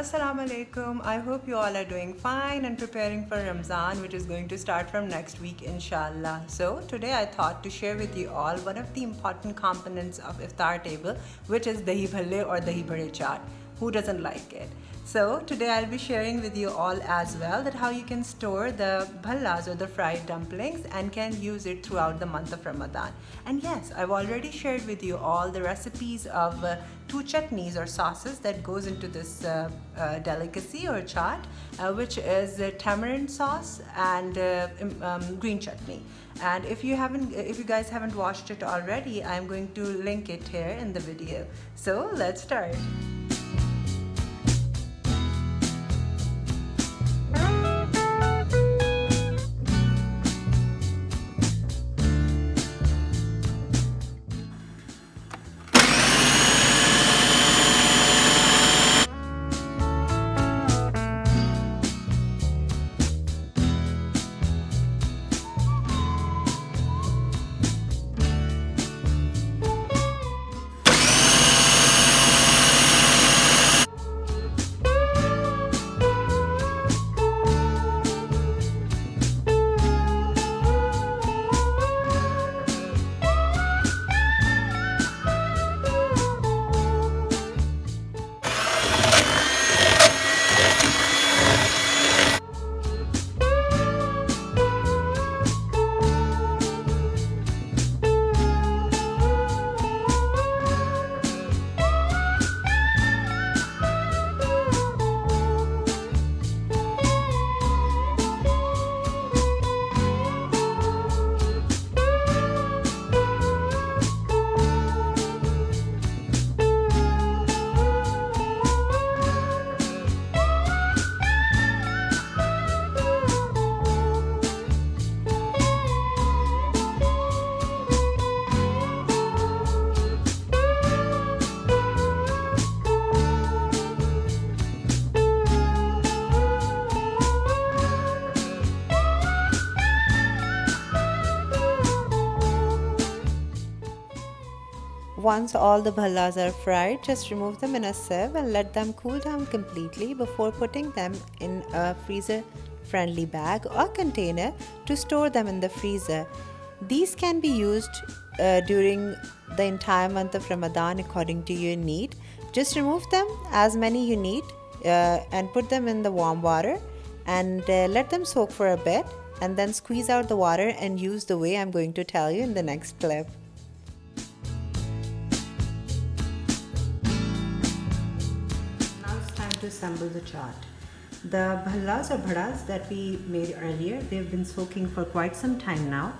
Assalamu alaikum. I hope you all are doing fine and preparing for Ramadan, which is going to start from next week, inshallah. So today I thought to share with you all one of the important components of Iftar table, which is Dahi Bhallay or Dahi Bhallay Chaat. Who doesn't like it? So today I'll be sharing with you all as well that how you can store the bhallas or the fried dumplings and can use it throughout the month of Ramadan. And yes, I've already shared with you all the recipes of two chutneys or sauces that goes into this delicacy or chaat, which is tamarind sauce and green chutney. And if you guys haven't watched it already, I'm going to link it here in the video. So let's start. Once all the bhallas are fried, just remove them in a sieve and let them cool down completely before putting them in a freezer-friendly bag or container to store them in the freezer. These can be used during the entire month of Ramadan according to your need. Just remove them as many you need and put them in the warm water and let them soak for a bit, and then squeeze out the water and use the way I'm going to tell you in the next clip. To assemble the chaat. The bhallas or bharas that we made earlier, they've been soaking for quite some time now.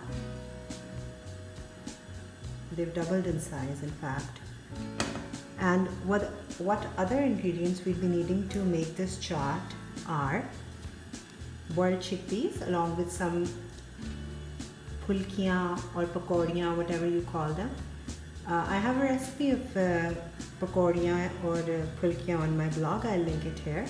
They've doubled in size, in fact. And what other ingredients we'll be needing to make this chaat are boiled chickpeas along with some phulkiyan or pakodiyan, whatever you call them. I have a recipe of pakodiyan or phulkiyan on my blog. I'll link it here.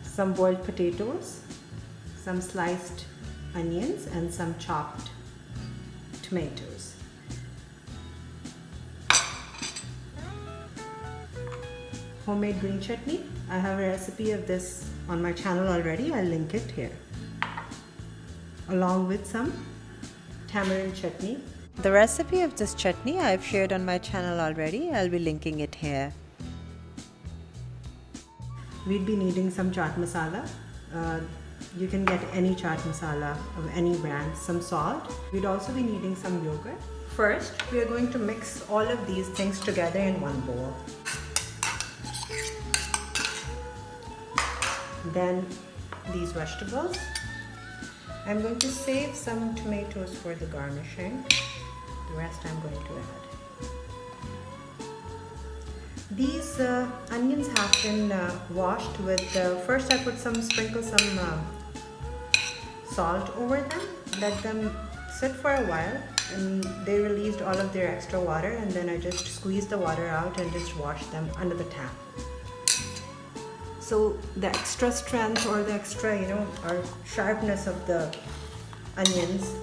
Some boiled potatoes, some sliced onions, and some chopped tomatoes. Homemade green chutney. I have a recipe of this on my channel already. I'll link it here, along with some tamarind chutney. The recipe of this chutney I've shared on my channel already. I'll be linking it here. We'd be needing some chaat masala. You can get any chaat masala of any brand. Some salt. We'd also be needing some yogurt. First, we are going to mix all of these things together in one bowl. Then these vegetables. I'm going to save some tomatoes for the garnishing. The rest I'm going to add. These onions have been washed with, first I sprinkle some salt over them, let them sit for a while, and they released all of their extra water, and then I just squeezed the water out and just washed them under the tap. So the extra strength or the extra, or sharpness of the onions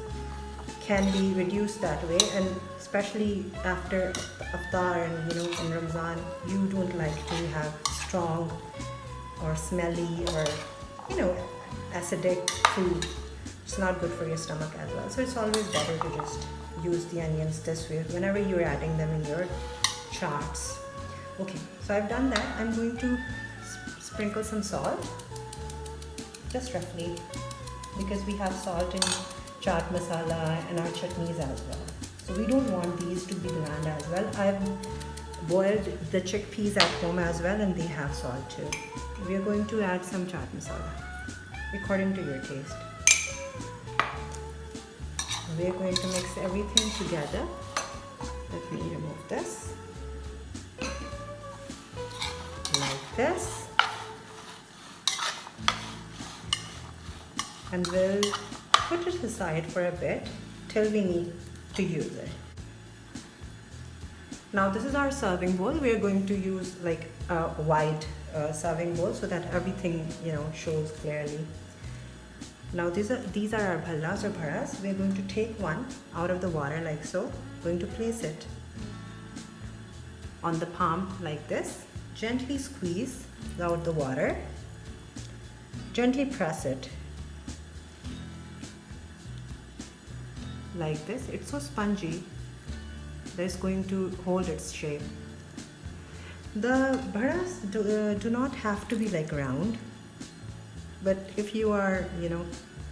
can be reduced that way, and especially after Iftaar and in Ramadan, you don't like to have strong or smelly or acidic food. It's not good for your stomach as well. So it's always better to just use the onions this way whenever you're adding them in your chaats. Okay, so I've done that. I'm going to sprinkle some salt, just roughly, because we have salt in chaat masala and our chutneys as well. So we don't want these to be bland as well. I've boiled the chickpeas at home as well and they have salt too. We are going to add some chaat masala according to your taste. We are going to mix everything together. Let me remove this. Like this. And we'll put it aside for a bit till we need to use it. Now this is our serving bowl. We are going to use like a wide serving bowl so that everything shows clearly. Now these are our bhallas or bharas. We are going to take one out of the water like so. Going to place it on the palm like this. Gently squeeze out the water. Gently press it like this. It's so spongy that it's going to hold its shape. The bharas do not have to be like round, but if you are,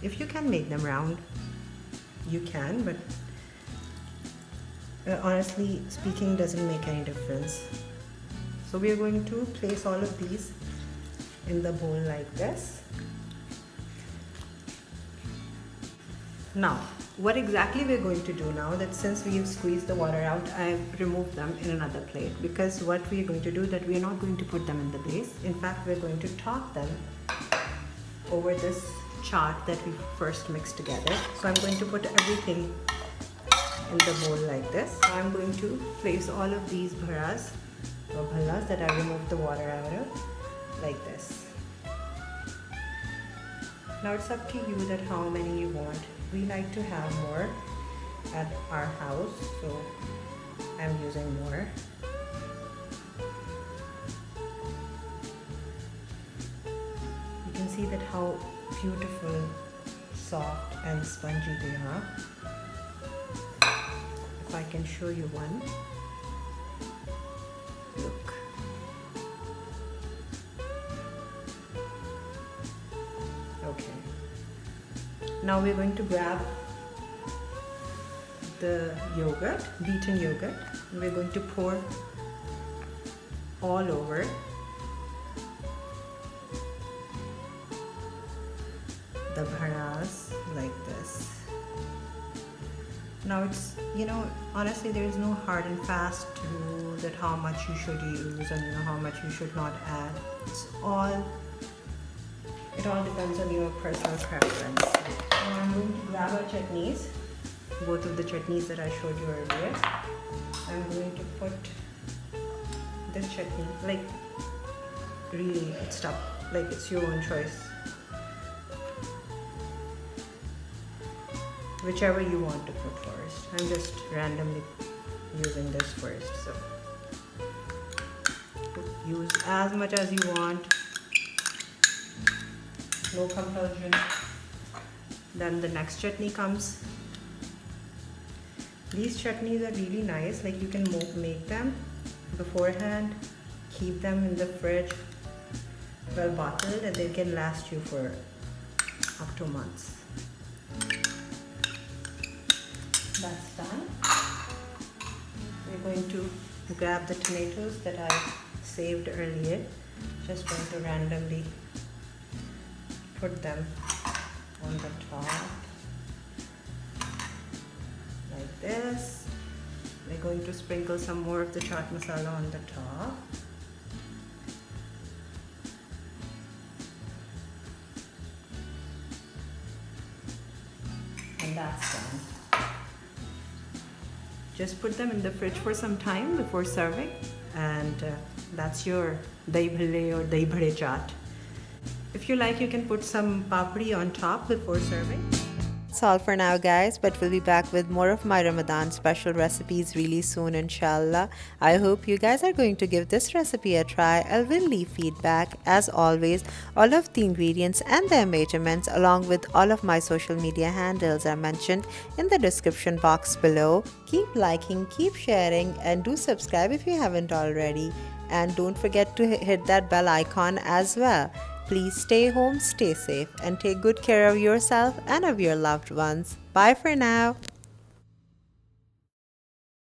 if you can make them round, you can, but honestly speaking, doesn't make any difference. So we are going to place all of these in the bowl like this. Now, what exactly we're going to do now that since we've squeezed the water out, I've removed them in another plate, because what we're going to do that we are not going to put them in the base. In fact, we're going to top them over this chaat that we first mixed together. So I'm going to put everything in the bowl like this. So I'm going to place all of these bharas or bhallas that I removed the water out of like this. Now it's up to you that how many you want. We like to have more at our house, so I'm using more. You can see that how beautiful, soft and spongy they are. If I can show you one. Look. Okay. Now we're going to grab the yogurt, beaten yogurt, and we're going to pour all over the bharas like this. Now it's, honestly there is no hard and fast rule that how much you should use and how much you should not add. It all depends on your personal preference. Now I'm going to grab our chutneys, both of the chutneys that I showed you earlier. I'm going to put this chutney, like really it's tough, like it's your own choice. Whichever you want to put first. I'm just randomly using this first, so use as much as you want. No compulsion. Then the next chutney comes. These chutneys are really nice, like you can make them beforehand, keep them in the fridge well bottled, and they can last you for up to months. That's done. We're going to grab the tomatoes that I saved earlier. Just going to randomly put them on the top like this. We're going to sprinkle some more of the chaat masala on the top. And that's done. Just put them in the fridge for some time before serving, and that's your Dahi Bhallay or Dahi Bhallay chaat. If you like, you can put some papri on top before serving. That's all for now, guys, but we'll be back with more of my Ramadan special recipes really soon, inshallah. I hope you guys are going to give this recipe a try. I will leave feedback. As always, all of the ingredients and their measurements, along with all of my social media handles, are mentioned in the description box below. Keep liking, keep sharing, and do subscribe if you haven't already. And don't forget to hit that bell icon as well. Please stay home, stay safe, and take good care of yourself and of your loved ones. Bye for now.